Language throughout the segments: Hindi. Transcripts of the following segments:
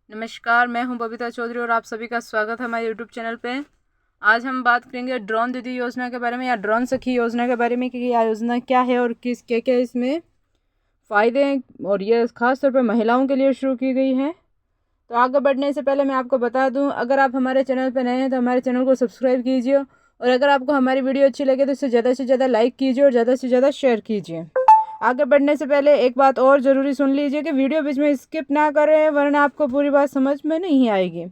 नमस्कार, मैं हूं बबीता चौधरी और आप सभी का स्वागत है हमारे यूट्यूब चैनल पे। आज हम बात करेंगे ड्रोन दीदी योजना के बारे में या ड्रोन सखी योजना के बारे में कि यह योजना क्या है और किस क्या क्या इसमें फ़ायदे हैं और ये ख़ास तौर पर महिलाओं के लिए शुरू की गई है। तो आगे बढ़ने से पहले मैं आपको बता दूं, अगर आप हमारे चैनल पर नए हैं तो हमारे चैनल को सब्सक्राइब कीजिए और अगर आपको हमारी वीडियो अच्छी लगे तो इसे ज़्यादा से ज़्यादा लाइक कीजिए और ज़्यादा से ज़्यादा शेयर कीजिए। आगे बढ़ने से पहले एक बात और ज़रूरी सुन लीजिए कि वीडियो बीच में स्किप ना करें, वरना आपको पूरी बात समझ में नहीं आएगी।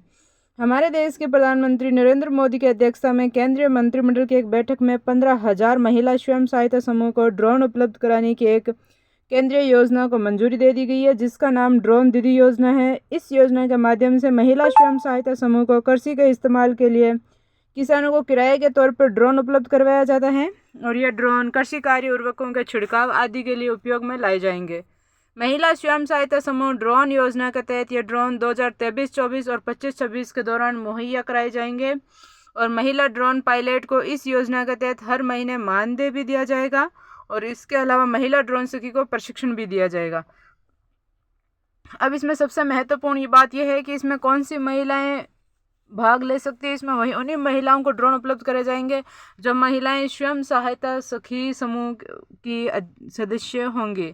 हमारे देश के प्रधानमंत्री नरेंद्र मोदी की अध्यक्षता में केंद्रीय मंत्रिमंडल की एक बैठक में 15,000 महिला स्वयं सहायता समूह को ड्रोन उपलब्ध कराने की एक केंद्रीय योजना को मंजूरी दे दी गई है, जिसका नाम ड्रोन दीदी योजना है। इस योजना के माध्यम से महिला स्वयं सहायता समूह को कृषि के इस्तेमाल के लिए किसानों को किराए के तौर पर ड्रोन उपलब्ध करवाया जाता है और ये ड्रोन कृषि कार्य उर्वरकों के छिड़काव आदि के लिए उपयोग में लाए जाएंगे। महिला स्वयं सहायता समूह ड्रोन योजना के तहत ये ड्रोन 2023-24 और 25-26 के दौरान मुहैया कराए जाएंगे और महिला ड्रोन पायलट को इस योजना के तहत हर महीने मानदेय भी दिया जाएगा और इसके अलावा महिला ड्रोन सखी को प्रशिक्षण भी दिया जाएगा। अब इसमें सबसे महत्वपूर्ण ये बात यह है कि इसमें कौन सी महिलाएं भाग ले सकती है। इसमें वही उन्हीं महिलाओं को ड्रोन उपलब्ध करे जाएंगे जो महिलाएं स्वयं सहायता सखी समूह की सदस्य होंगी।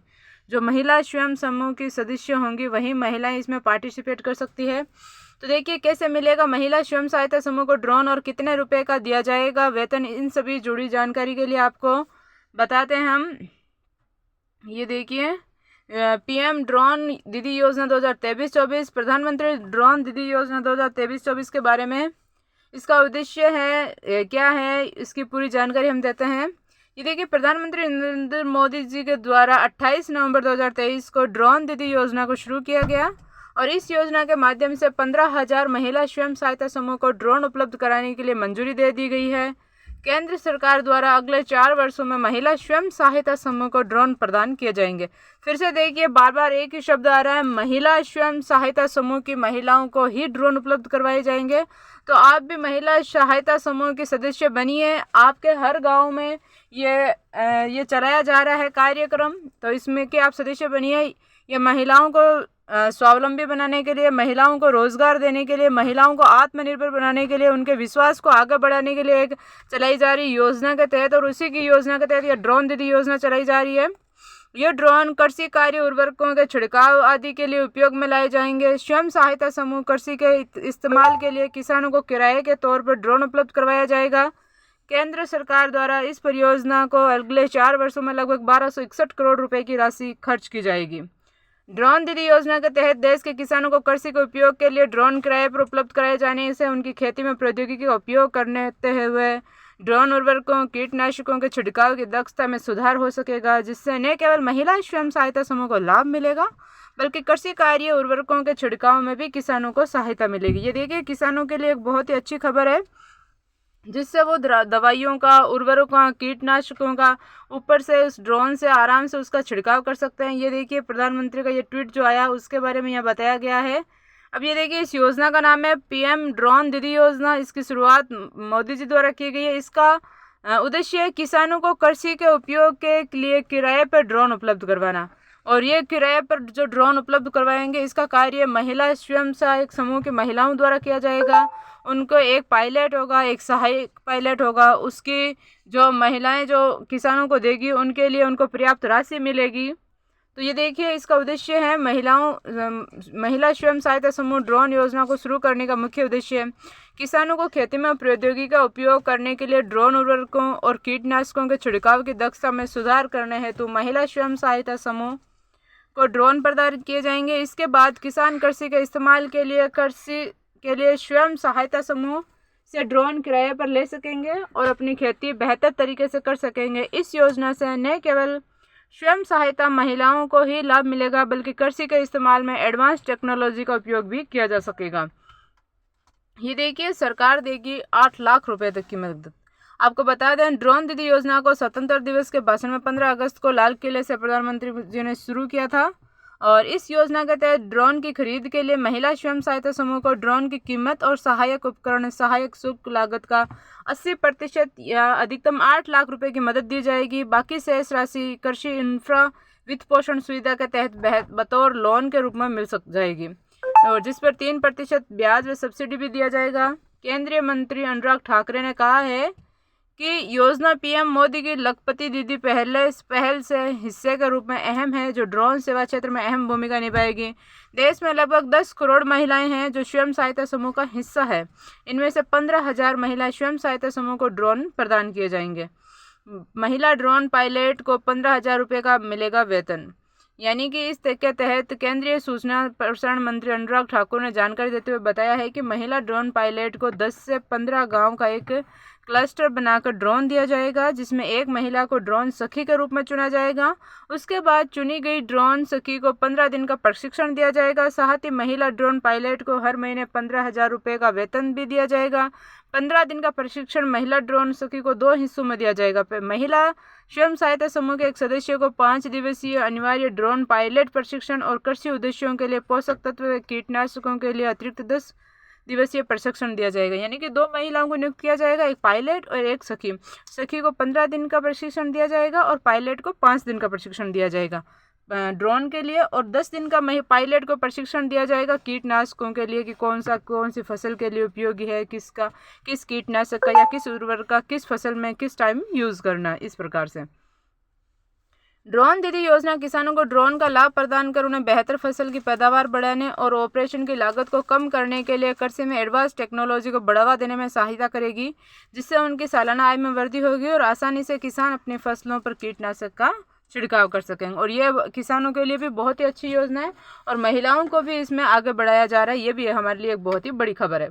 जो महिला स्वयं समूह की सदस्य होंगी वही महिलाएं इसमें पार्टिसिपेट कर सकती है। तो देखिए कैसे मिलेगा महिला स्वयं सहायता समूह को ड्रोन और कितने रुपए का दिया जाएगा, वेतन, इन सभी जुड़ी जानकारी के लिए आपको बताते हैं हम। ये देखिए पीएम ड्रोन दीदी योजना 2023-24, प्रधानमंत्री ड्रोन दीदी योजना 2023-24 के बारे में इसका उद्देश्य है क्या है, इसकी पूरी जानकारी हम देते हैं। ये देखिए प्रधानमंत्री नरेंद्र मोदी जी के द्वारा 28 नवंबर 2023 को ड्रोन दीदी योजना को शुरू किया गया और इस योजना के माध्यम से 15,000 महिला स्वयं सहायता समूह को ड्रोन उपलब्ध कराने के लिए मंजूरी दे दी गई है। केंद्र सरकार द्वारा अगले 4 वर्षों में महिला स्वयं सहायता समूह को ड्रोन प्रदान किए जाएंगे। फिर से देखिए बार बार एक ही शब्द आ रहा है, महिला स्वयं सहायता समूह की महिलाओं को ही ड्रोन उपलब्ध करवाए जाएंगे। तो आप भी महिला सहायता समूह के सदस्य बनिए। आपके हर गांव में ये चलाया जा रहा है कार्यक्रम, तो इसमें कि आप सदस्य बनिए। ये महिलाओं को स्वावलंबी बनाने के लिए, महिलाओं को रोजगार देने के लिए, महिलाओं को आत्मनिर्भर बनाने के लिए, उनके विश्वास को आगे बढ़ाने के लिए एक चलाई जा रही योजना के तहत और उसी की योजना के तहत यह ड्रोन दीदी योजना चलाई जा रही है। ये ड्रोन कृषि कार्य उर्वरकों के छिड़काव आदि के लिए उपयोग में लाए जाएंगे। स्वयं सहायता समूह कृषि के इस्तेमाल के लिए किसानों को किराए के तौर पर ड्रोन उपलब्ध करवाया जाएगा। केंद्र सरकार द्वारा इस परियोजना को अगले 4 वर्षों में लगभग 1261 करोड़ रुपए की राशि खर्च की जाएगी। ड्रोन दीदी योजना के तहत देश के किसानों को कृषि के उपयोग के लिए ड्रोन किराए पर उपलब्ध कराए जाने से उनकी खेती में प्रौद्योगिकी का उपयोग करने हुए ड्रोन उर्वरकों, कीटनाशकों के छिड़काव की दक्षता में सुधार हो सकेगा, जिससे न केवल महिला स्वयं सहायता समूह को लाभ मिलेगा बल्कि कृषि कार्य उर्वरकों के छिड़काव में भी किसानों को सहायता मिलेगी। ये देखिए किसानों के लिए एक बहुत ही अच्छी खबर है, जिससे वो दवाइयों का, उर्वरकों का, कीटनाशकों का ऊपर से उस ड्रोन से आराम से उसका छिड़काव कर सकते हैं। ये देखिए प्रधानमंत्री का ये ट्वीट जो आया उसके बारे में यहाँ बताया गया है। अब ये देखिए इस योजना का नाम है पीएम ड्रोन दीदी योजना। इसकी शुरुआत मोदी जी द्वारा की गई है। इसका उद्देश्य है किसानों को कृषि के उपयोग के लिए किराए पर ड्रोन उपलब्ध करवाना और ये किराए पर जो ड्रोन उपलब्ध करवाएंगे इसका कार्य महिला स्वयं सहायक समूह की महिलाओं द्वारा किया जाएगा। उनको एक पायलट होगा, एक सहायक पायलट होगा। उसकी जो महिलाएं जो किसानों को देगी उनके लिए उनको पर्याप्त राशि मिलेगी। तो ये देखिए इसका उद्देश्य है महिला स्वयं सहायता समूह ड्रोन योजना को शुरू करने का मुख्य उद्देश्य है किसानों को खेती में प्रौद्योगिकी का उपयोग करने के लिए ड्रोन उर्वरकों और कीटनाशकों के छिड़काव की दक्षता में सुधार करने हेतु महिला स्वयं सहायता समूह को ड्रोन प्रदान किए जाएंगे। इसके बाद किसान कृषि के इस्तेमाल के लिए स्वयं सहायता समूह से ड्रोन किराए पर ले सकेंगे और अपनी खेती बेहतर तरीके से कर सकेंगे। इस योजना से न केवल स्वयं सहायता महिलाओं को ही लाभ मिलेगा बल्कि कृषि के इस्तेमाल में एडवांस टेक्नोलॉजी का उपयोग भी किया जा सकेगा। ये देखिए सरकार देगी 8 लाख रुपए तक की मदद। आपको बता दें ड्रोन दीदी योजना को स्वतंत्रता दिवस के भाषण में 15 अगस्त को लाल किले से प्रधानमंत्री जी ने शुरू किया था और इस योजना के तहत ड्रोन की खरीद के लिए महिला स्वयं सहायता समूह को ड्रोन की कीमत और सहायक उपकरण, सहायक शुल्क लागत का 80% या अधिकतम 8 लाख रुपए की मदद दी जाएगी। बाकी शेष राशि कृषि इंफ्रा वित्त पोषण सुविधा के तहत बतौर लोन के रूप में मिल जाएगी। और जिस पर 3% ब्याज व सब्सिडी भी दिया जाएगा। केंद्रीय मंत्री अनुराग ठाकरे ने कहा है कि योजना पीएम मोदी की लखपति दीदी पहल से हिस्से के रूप में अहम है, जो ड्रोन सेवा क्षेत्र में अहम भूमिका निभाएगी। देश में लगभग 10 करोड़ महिलाएं हैं जो स्वयं सहायता समूह का हिस्सा है। इनमें से 15,000 महिला स्वयं सहायता समूह को ड्रोन प्रदान किए जाएंगे। महिला ड्रोन पायलट को 15,000 रुपये का मिलेगा वेतन। यानी कि इस के तहत केंद्रीय सूचना प्रसारण मंत्री अनुराग ठाकुर ने जानकारी देते हुए बताया है कि महिला ड्रोन पायलट को 10 से 15 गांव का एक क्लस्टर बनाकर ड्रोन दिया जाएगा, जिसमें एक महिला को ड्रोन सखी के रूप में चुना जाएगा। उसके बाद चुनी गई ड्रोन सखी को 15 दिन का प्रशिक्षण दिया जाएगा। साथ ही महिला ड्रोन पायलट को हर महीने 15,000 रुपये का वेतन भी दिया जाएगा। 15 दिन का प्रशिक्षण महिला ड्रोन सखी को 2 हिस्सों में दिया जाएगा। महिला स्वयं सहायता समूह के एक सदस्य को 5 दिवसीय अनिवार्य ड्रोन पायलट प्रशिक्षण और कृषि उद्देश्यों के लिए पोषक तत्व व कीटनाशकों के लिए अतिरिक्त 10 दिवसीय प्रशिक्षण दिया जाएगा। यानी कि 2 महिलाओं को नियुक्त किया जाएगा, एक पायलट और एक सखी। सखी को 15 दिन का प्रशिक्षण दिया जाएगा और पायलट को 5 दिन का प्रशिक्षण दिया जाएगा ड्रोन के लिए। और 10 दिन का पायलट को प्रशिक्षण दिया जाएगा कीटनाशकों के लिए कि कौन सी फसल के लिए उपयोगी है, किस कीटनाशक का या किस उर्वरक का किस फसल में किस टाइम यूज़ करना है। इस प्रकार से ड्रोन दीदी योजना किसानों को ड्रोन का लाभ प्रदान कर उन्हें बेहतर फसल की पैदावार बढ़ाने और ऑपरेशन की लागत को कम करने के लिए कृषि में एडवांस टेक्नोलॉजी को बढ़ावा देने में सहायता करेगी, जिससे उनकी सालाना आय में वृद्धि होगी और आसानी से किसान अपनी फसलों पर कीटनाशक का छिड़काव कर सकेंगे। और ये किसानों के लिए भी बहुत ही अच्छी योजना है और महिलाओं को भी इसमें आगे बढ़ाया जा रहा है। ये भी हमारे लिए एक बहुत ही बड़ी खबर है।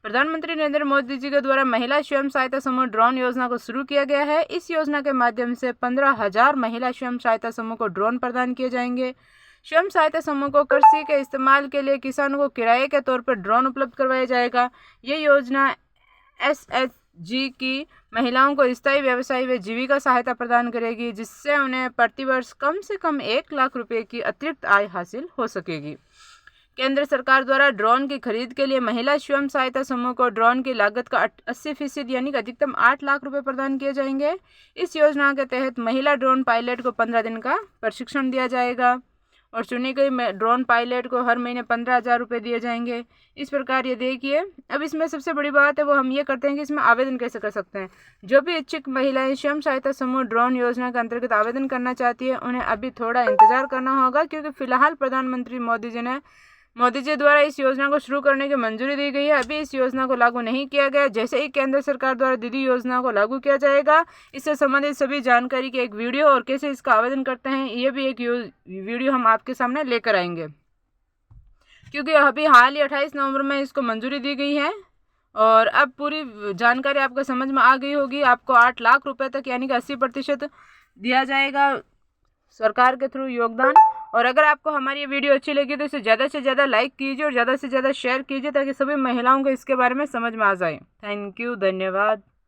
प्रधानमंत्री नरेंद्र मोदी जी के द्वारा महिला स्वयं सहायता समूह ड्रोन योजना को शुरू किया गया है। इस योजना के माध्यम से 15,000 महिला स्वयं सहायता समूह को ड्रोन प्रदान किए जाएंगे। स्वयं सहायता समूह को कृषि के इस्तेमाल के लिए किसानों को किराए के तौर पर ड्रोन उपलब्ध करवाया जाएगा। ये योजना SHG की महिलाओं को स्थायी व्यवसाय व जीविका सहायता प्रदान करेगी, जिससे उन्हें प्रतिवर्ष कम से कम 1 लाख रुपए की अतिरिक्त आय हासिल हो सकेगी। केंद्र सरकार द्वारा ड्रोन की खरीद के लिए महिला स्वयं सहायता समूह को ड्रोन की लागत का 80% यानी कि अधिकतम 8 लाख रुपए प्रदान किए जाएंगे। इस योजना के तहत महिला ड्रोन पायलट को 15 दिन का प्रशिक्षण दिया जाएगा और चुनी गई ड्रोन पायलट को हर महीने 15,000 रुपये दिए जाएंगे। इस प्रकार ये देखिए। अब इसमें सबसे बड़ी बात है वो हम ये करते हैं कि इसमें आवेदन कैसे कर सकते हैं। जो भी इच्छुक महिलाएं स्वयं सहायता समूह ड्रोन योजना के अंतर्गत आवेदन करना चाहती है, उन्हें अभी थोड़ा इंतजार करना होगा, क्योंकि फिलहाल प्रधानमंत्री मोदी जी द्वारा इस योजना को शुरू करने की मंजूरी दी गई है। अभी इस योजना को लागू नहीं किया गया। जैसे ही केंद्र सरकार द्वारा दीदी योजना को लागू किया जाएगा, इससे संबंधित सभी जानकारी की एक वीडियो और कैसे इसका आवेदन करते हैं ये भी एक वीडियो हम आपके सामने लेकर आएंगे, क्योंकि अभी हाल ही 28 नवंबर में इसको मंजूरी दी गई है और अब पूरी जानकारी आपको समझ में आ गई होगी। आपको 8 लाख रुपये तक यानी कि 80% दिया जाएगा सरकार के थ्रू योगदान। और अगर आपको हमारी ये वीडियो अच्छी लगी तो इसे ज़्यादा से ज़्यादा लाइक कीजिए और ज़्यादा से ज़्यादा शेयर कीजिए, ताकि सभी महिलाओं को इसके बारे में समझ में आ जाए। थैंक यू, धन्यवाद।